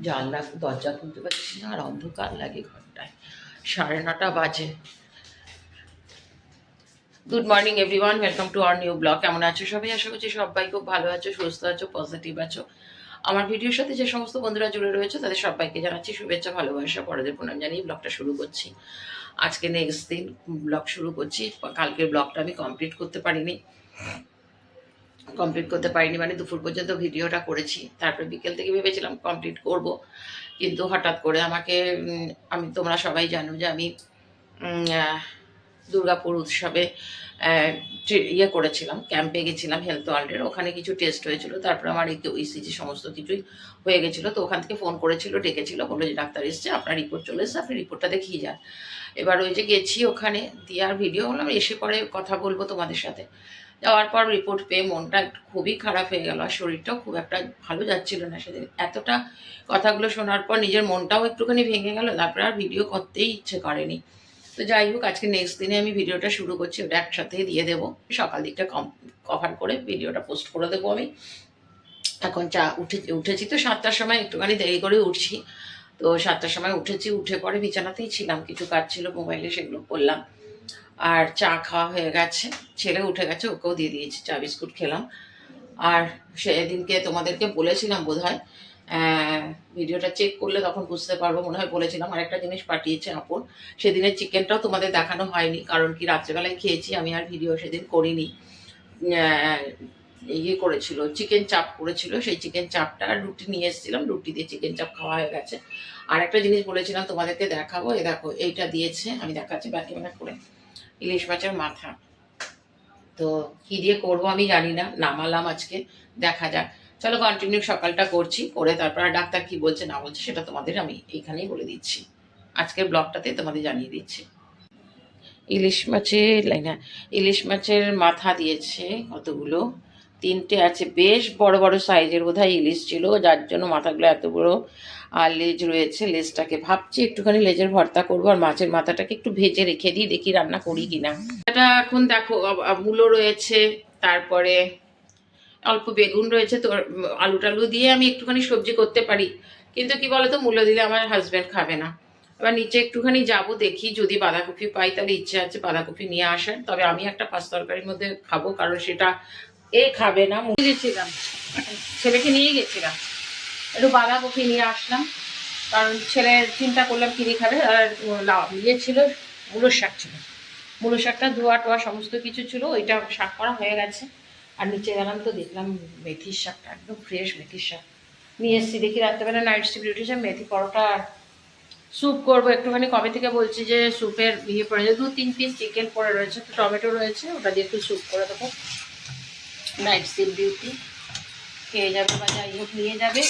জানলা দরজা খুলতে পারছি না, আর অন্ধকার লাগে ঘরটায়। 9:30 বাজে। Good morning everyone, welcome to our new blog. কেমন আছো সবাই? আশা করছি সবাই খুব ভালো আছো, সুস্থ আছো, পজিটিভ আছো। আমার ভিডিওর সাথে যে সমস্ত বন্ধুরা জুড়ে রয়েছে তাদের সবাইকে জানাচ্ছি শুভেচ্ছা, ভালোবাসা, পরেদের প্রণাম জানিয়ে ব্লগটা শুরু করছি। আজকে নেক্সট দিন ব্লগ শুরু করছি। কালকের ব্লগটা আমি কমপ্লিট করতে পারিনি মানে দুপুর পর্যন্ত ভিডিওটা করেছি, তারপরে বিকেল থেকে ভেবেছিলাম কমপ্লিট করব, কিন্তু হঠাৎ করে আমাকে আমি তোমরা সবাই জানো যে আমি দুর্গাপুর উৎসবে ইয়ে করেছিলাম, ক্যাম্পে গেছিলাম হেলথ ওয়ার্ল্ডের। ওখানে কিছু টেস্ট হয়েছিল, তারপরে আমার ইসিজি সমস্ত কিছুই হয়ে গেছিলো। তো ওখান থেকে ফোন করেছিল, ডেকেছিল, বললো যে ডাক্তার এসছে, আপনার রিপোর্ট চলে এসছে, আপনি রিপোর্টটা দেখিয়ে যান। এবার ওই যে গেছি ওখানে দিয়ে আর ভিডিও বললাম এসে পরে কথা বলবো তোমাদের সাথে। যাওয়ার পর রিপোর্ট পেয়ে মনটা একটু খুবই খারাপ হয়ে গেল, আর শরীরটাও খুব একটা ভালো যাচ্ছিল না সেদিন। এতটা কথাগুলো শোনার পর নিজের মনটাও একটুখানি ভেঙে গেল, তারপরে আর ভিডিও করতেই ইচ্ছে করেনি। তো যাই হোক, আজকে নেক্সট দিনে আমি ভিডিওটা শুরু করছি, ওটা একসাথেই দিয়ে দেবো। সকাল দিকটা কভার করে ভিডিওটা পোস্ট করে দেবো আমি। এখন উঠেছি তো 7টার সময়, একটুখানি দেরি করে উঠছি। তো 7টার সময় উঠেছি, উঠে পরে বিছানাতেই ছিলাম, কিছু কাজ ছিল মোবাইলে, সেগুলো করলাম। আর চা খাওয়া হয়ে গেছে, ছেলে উঠে গেছে, ওকেও দিয়ে দিয়েছি, চা বিস্কুট খেলাম। আর সেদিনকে তোমাদেরকে বলেছিলাম বোধ হয়, ভিডিওটা চেক করলে তখন বুঝতে পারবো, মনে হয় বলেছিলাম। আর একটা জিনিস পাঠিয়েছে আপন, সেদিনের চিকেনটাও তোমাদের দেখানো হয়নি, কারণ কি রাত্রেবেলায় খেয়েছি আমি, আর ভিডিও সেদিন করিনি। ইয়ে করেছিল, চিকেন চাপ করেছিল, সেই চিকেন চাপটা রুটি নিয়ে এসেছিলাম, রুটি দিয়ে চিকেন চাপ খাওয়া হয়ে গেছে। আর একটা জিনিস বলেছিলাম তোমাদেরকে দেখাবো, এ দেখো এইটা দিয়েছে, আমি দেখাচ্ছি ব্যাক ক্যামেরা করে। ইলিশ মাছের মাথা, তো কি দিয়ে করবো আমি জানি না, নামালাম আজকে, দেখা যাক। চলো কন্টিনিউ সকালটা করছি, করে তারপর ডাক্তার কি বলছে না বলছে সেটা তোমাদের আমি এইখানেই বলে দিচ্ছি, আজকের ব্লগটাতে তোমাদের জানিয়ে দিচ্ছি। ইলিশ মাছের মাথা দিয়েছে কতগুলো, 3টে আছে, বেশ বড় বড় সাইজের বোধহয় ইলিশ ছিল, যার জন্য মাথাগুলো এত বড়। আর লেজ রয়েছে, লেজটাকে ভাবছি একটুখানি লেজের ভর্তা করবো, আর মাছের মাথাটাকে একটু ভেজে রেখে দিই, দেখি রান্না করি কিনা। এটা এখন দেখো, মূলো রয়েছে, তারপরে অল্প বেগুন রয়েছে, তো আলু টালু দিয়ে আমি একটুখানি সবজি করতে পারি, কিন্তু কি বলতো, মূলো দিলে আমার হাজব্যান্ড খাবে না। এবার নিচে একটুখানি যাব, দেখি যদি বাঁধাকপি পাই, তাহলে ইচ্ছে আছে বাঁধাকপি নিয়ে আসার। তবে আমি একটা পাঁচ তরকারির মধ্যে খাবো, কারণ সেটা এ খাবে না। গেছিলাম, ছেলেকে নিয়ে গেছিলাম, একটু বাঁধাকপি নিয়ে আসলাম, কারণ ছেলের চিন্তা করলাম কিনে খাবে। আর ইয়ে ছিল, মূলোর শাক ছিল, মূলো শাকটা ধোয়া টোয়া সমস্ত কিছু ছিল, ওইটা শাক করা হয়ে গেছে। আর নিচে গেলাম তো দেখলাম মেথির শাকটা, একদম ফ্রেশ মেথির শাক নিয়ে এসেছি। দেখি রাত্রেবেলা নাইট শিফট উঠেছে, মেথি পরোটা আর স্যুপ করবো একটুখানি। কবে থেকে বলছি যে স্যুপের ইয়ে পড়েছে, 2-3 পিস চিকেন পড়ে রয়েছে, তো টমেটো রয়েছে, ওটা দিয়ে একটু স্যুপ করে দেবো। নাইট শিফট ডিউটি খেয়ে যাবে বা যাই হোক নিয়ে যাবে।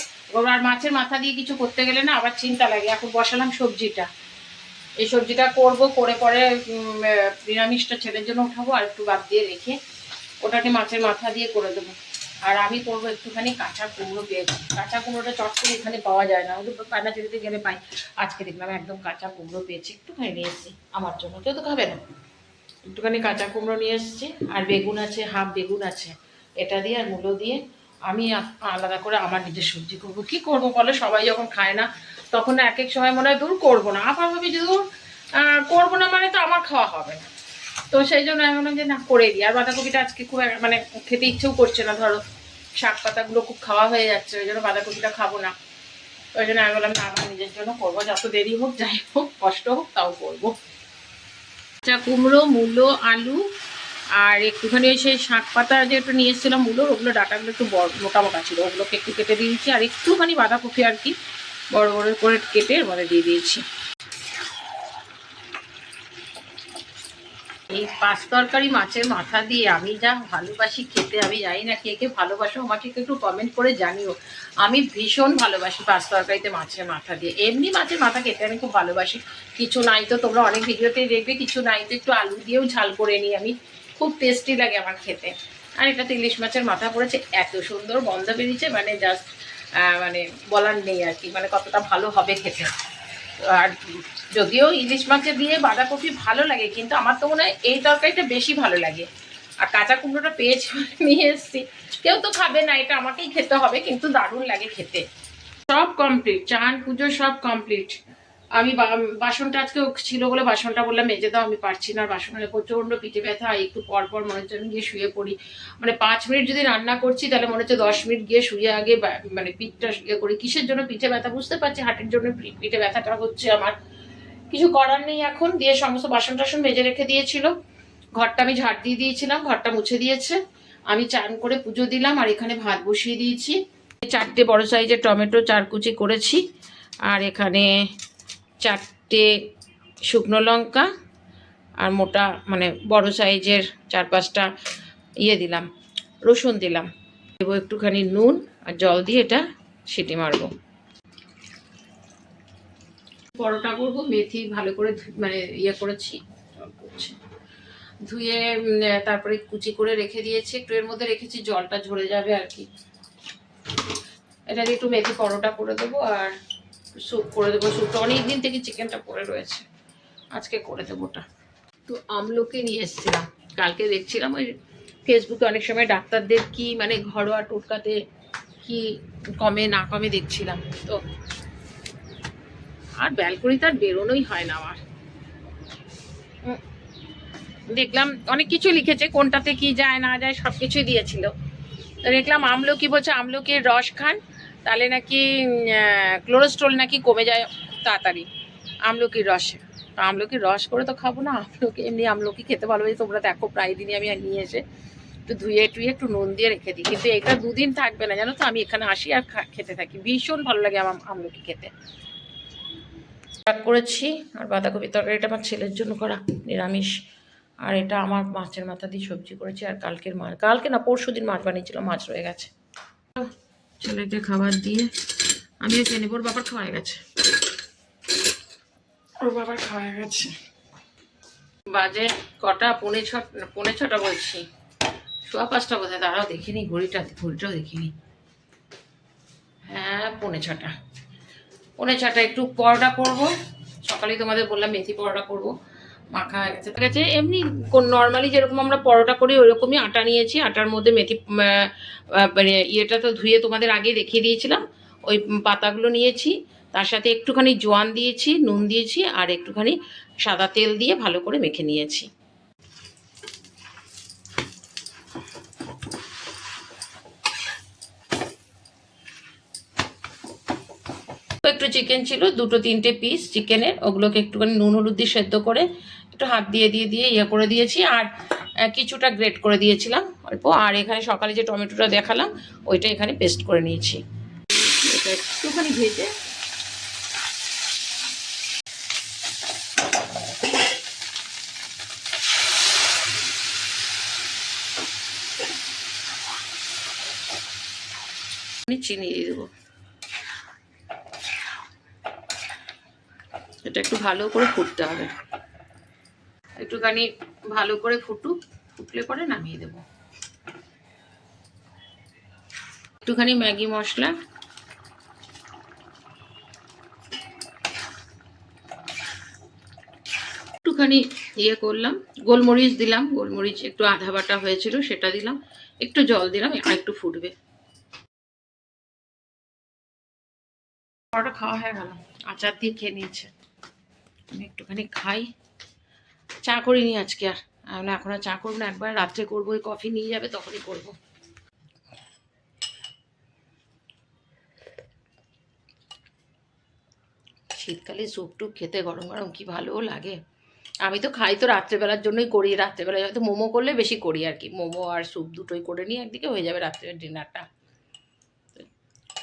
আর মাছের মাথা দিয়ে কিছু করতে গেলে না আবার চিন্তা লাগে। এখন বসালাম সবজিটা, এই সবজিটা করব, করে পরে নিরামিষটা ছেলের জন্য উঠাবো, আর একটু বাদ দিয়ে রেখে ওটাকে মাছের মাথা দিয়ে করে দেবো। আর আমি করবো একটুখানি কাঁচা কুমড়ো পেয়েছি, কাঁচা কুমড়োটা চট করে এখানে পাওয়া যায় না, ওদের পায়নাচুরিতে গেলে পাই। আজকে দেখলাম একদম কাঁচা কুমড়ো পেয়েছি, একটুখানি নিয়ে এসেছি আমার জন্য, কেউ তো খাবে না। একটুখানি কাঁচা কুমড়ো নিয়ে এসেছি, আর বেগুন আছে, হাফ বেগুন আছে, এটা দিয়ে আর মূলো দিয়ে আমি আলাদা করে আমার নিজের সবজি করবো। কি করবো বলো, সবাই যখন খায় না তখন এক এক সময় মনে হয় দূর করবো না, আবার ভাবি যে দূর করবো না মানে তো আমার খাওয়া হবে না। তো সেই জন্য আমি বললাম যে না, করে দিই। আর বাঁধাকপিটা আজকে খুব মানে খেতে ইচ্ছেও করছে না, ধরো শাক পাতাগুলো খুব খাওয়া হয়ে যাচ্ছে, ওই জন্য বাঁধাকপিটা খাবো না। ওই জন্য আমি বললাম না, আমার নিজের জন্য করবো, যত দেরি হোক যাই হোক কষ্ট হোক তাও করবো। কাঁচা কুমড়ো, মূলো, আলু, আর একটুখানি ওই সেই শাক পাতা যে একটু নিয়ে এসেছিলাম মূলোর, ওগুলো ডাটাগুলো একটু বড় মোটা মোটা ছিল, ওগুলোকে একটু কেটে দিয়েছি, আর একটুখানি বাঁধাকপি আর কি বড় বড় করে কেটে এর মধ্যে দিয়ে দিয়েছি। এই পাঁচ তরকারি মাছের মাথা দিয়ে আমি যা ভালোবাসি খেতে, আমি জানি না কে কে ভালোবাসো, আমাকে একটু কমেন্ট করে জানিও। আমি ভীষণ ভালোবাসি পাঁচ তরকারিতে মাছের মাথা দিয়ে। এমনি মাছের মাথা খেতে আমি খুব ভালোবাসি, কিছু নাই তো তোমরা অনেক ভিডিওতে দেখবে, কিছু নাই তো একটু আলু দিয়েও ঝাল করে নিই আমি, খুব টেস্টি লাগে আমার খেতে। আর এটাতে ইলিশ মাছের মাথা পড়েছে, এত সুন্দর গন্ধ বেরিয়েছে, মানে জাস্ট মানে বলার নেই আর কি, মানে কতটা ভালো হবে খেতে। আর যদিও ইলিশ মাছে দিয়ে বাঁধাকপি ভালো লাগে, কিন্তু আমার তো মনে হয় এই তরকারিটা বেশি ভালো লাগে। আর কাঁচা কুমড়োটা পেয়েছি নিয়ে এসেছি, কেউ তো খাবে না, এটা আমাকেই খেতে হবে, কিন্তু দারুণ লাগে খেতে। সব কমপ্লিট, চান পুজো সব কমপ্লিট। আমি বাসনটা আজকে ছিল বলে বাসনটা বললাম মেজে দাও, আমি পারছি না, বাসনের প্রচণ্ড পিঠে ব্যথা, একটু পর পর মনে হচ্ছে আমি গিয়ে শুয়ে পড়ি। মানে 5 মিনিট যদি রান্না করছি তাহলে মনে হচ্ছে 10 মিনিট গিয়ে শুয়ে আগে মানে পিঠটা ইয়ে করি। কিসের জন্য পিঠে ব্যথা বুঝতে পারছি, হার্টের জন্য পিঠে ব্যথাটা হচ্ছে আমার। কিছু করার নেই এখন। দিয়ে সমস্ত বাসন টাসন মেজে রেখে দিয়েছিল, ঘরটা আমি ঝাড় দিয়ে দিয়েছিলাম, ঘরটা মুছে দিয়েছে। আমি চান করে পুজো দিলাম আর এখানে ভাত বসিয়ে দিয়েছি। 4টে বড় সাইজের টমেটো 4 কুচি করেছি, আর এখানে 4টে শুকনো লঙ্কা আর মোটা মানে বড় সাইজের 4-5টা দিলাম, রসুন দিলাম। দেবো একটুখানি নুন আর জল দিয়ে এটা সিটি মারবো। পরোটা করবো, মেথি ভালো করে মানে করেছি, ধুয়ে তারপরে কুচি করে রেখে দিয়েছি, একটু এর মধ্যে রেখেছি, জলটা ঝরে যাবে আর কি। এটা দিয়ে একটু মেথি পরোটা করে দেবো আর স্যুপ করে দেবো। স্যুপটা অনেকদিন থেকে চিকেনটা পড়ে রয়েছে, আজকে করে দেবো ওটা। তো আমলকি নিয়ে এসেছিলাম, কালকে দেখছিলাম ওই ফেসবুকে অনেক সময় ডাক্তারদের কি মানে ঘরোয়া টোটকাতে কি কমে না কমে দেখছিলাম। তো আর ব্যালকনিতে আর বেরোনোই হয় না আমার। দেখলাম অনেক কিছু লিখেছে, কোনটাতে কি যায় না যায় সব কিছুই দিয়েছিল। তো দেখলাম আমলকি বলছে আমলকির রস খান, তাহলে নাকি কোলেস্ট্রল নাকি কমে যায় তাড়াতাড়ি আমলকির রসে। তো আমলকির রস করে তো খাবো না, আমলকি এমনি আমলকি খেতে ভালোবাসি, তোমরা দেখো প্রায় দিনই আমি নিয়ে এসে একটু ধুয়ে টুয়ে একটু নুন দিয়ে রেখে দিই। কিন্তু এটা 2 দিন থাকবে না জানো তো, আমি এখানে আসি আর খেতে থাকি, ভীষণ ভালো লাগে আমার আমলকি খেতে। করেছি আর বাঁধাকপি তরকারিটা আমার ছেলের জন্য করা নিরামিষ, আর এটা আমার মাছের মাথা দিয়ে সবজি করেছি। আর কালকে না পরশুদিন মাছ বানিয়েছিল, মাছ রয়ে গেছে। ছেলেকে খাবার দিয়ে আমিও খেয়ে নেব, ওর বাবার খাওয়া গেছে, ওর বাবার খাওয়া গেছে। বাজে কটা, 4:45 বলছি, 5:15 বোধহয়। দাঁড়াও দেখিনি ঘড়িটাও দেখিনি। হ্যাঁ 5:45। 5:45 একটু পরোটা করবো, সকালেই তোমাদের বললাম মেথি পরোটা করবো, মাখা গেছে। এমনি নর্মালি যেরকম আমরা পরোটা করি ওইরকমই আটা নিয়েছি, আটার মধ্যে মেথি মানে ইয়েটা তো ধুয়ে তোমাদের আগেই দেখিয়ে দিয়েছিলাম, ওই পাতাগুলো নিয়েছি, তার সাথে একটুখানি জোয়ান দিয়েছি, নুন দিয়েছি আর একটুখানি সাদা তেল দিয়ে ভালো করে মেখে নিয়েছি। একটু চিকেন ছিল, 2-3টে পিস চিকেনের, ওগুলোকে একটুখানি নুন হলুদ দিয়ে সেদ্ধ করে একটু হাত দিয়ে করে দিয়েছি, আর কিছুটা গ্রেট করে দিয়েছিলাম অল্প। আর এখানে সকালে যে টমেটোটা দেখালাম ওইটা এখানে পেস্ট করে নিয়েছি। এটা একটুখানি ভেজে চিনি দিয়ে দেবো। এটা একটু ভালো করে ফুটতে হবে, একটুখানি ভালো করে ফুটলে পরে নামিয়ে দেবো। একটুখানি ম্যাগি মশলা, একটুখানি করলাম, গোলমরিচ দিলাম, গোলমরিচ একটু আধা বাটা হয়েছিল সেটা দিলাম, একটু জল দিলাম, আর একটু ফুটবে। পরোটা খাওয়া হয়ে গেল, আচার দিয়ে খেয়ে নিয়েছে। আমি একটুখানি খাই, চা করিনি আজকে, আর আমি এখন আর চা করবো না, একবার রাত্রে করবো, ওই কফি নিয়ে যাবে তখনই করবো। শীতকালে স্যুপ টুপ খেতে গরম গরম কি ভালো লাগে। আমি তো খাই তো রাত্রেবেলার জন্যই করি, রাত্রেবেলায় হয়তো মোমো করলে বেশি করি আর কি, মোমো আর স্যুপ দুটোই করে নিই, একদিকে হয়ে যাবে রাত্রের ডিনারটা।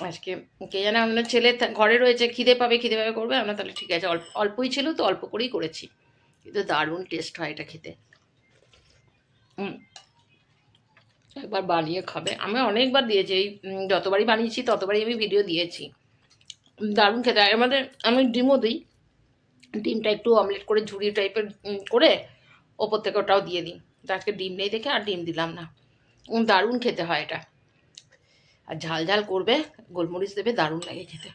আজকে কে জানে আমাদের ছেলে ঘরে রয়েছে, খিদে পাবে করবে, আমরা তাহলে ঠিক আছে, অল্পই ছিল তো অল্প করেই করেছি, কিন্তু দারুণ টেস্ট হয় এটা খেতে। একবার বানিয়ে খাবে, আমি অনেকবার দিয়েছি, এই যতবারই বানিয়েছি ততবারই আমি ভিডিও দিয়েছি, দারুণ খেতে। আমি ডিমও দিই, ডিমটা একটু অমলেট করে ঝুড়ি টাইপের করে ওপর থেকে ওটাও দিয়ে দিই। আজকে ডিম নেই দেখে আর ডিম দিলাম না। দারুণ খেতে হয় এটা, আর ঝাল ঝাল করবে, গোলমরিচ দেবে, দারুণ লাগে খেতে।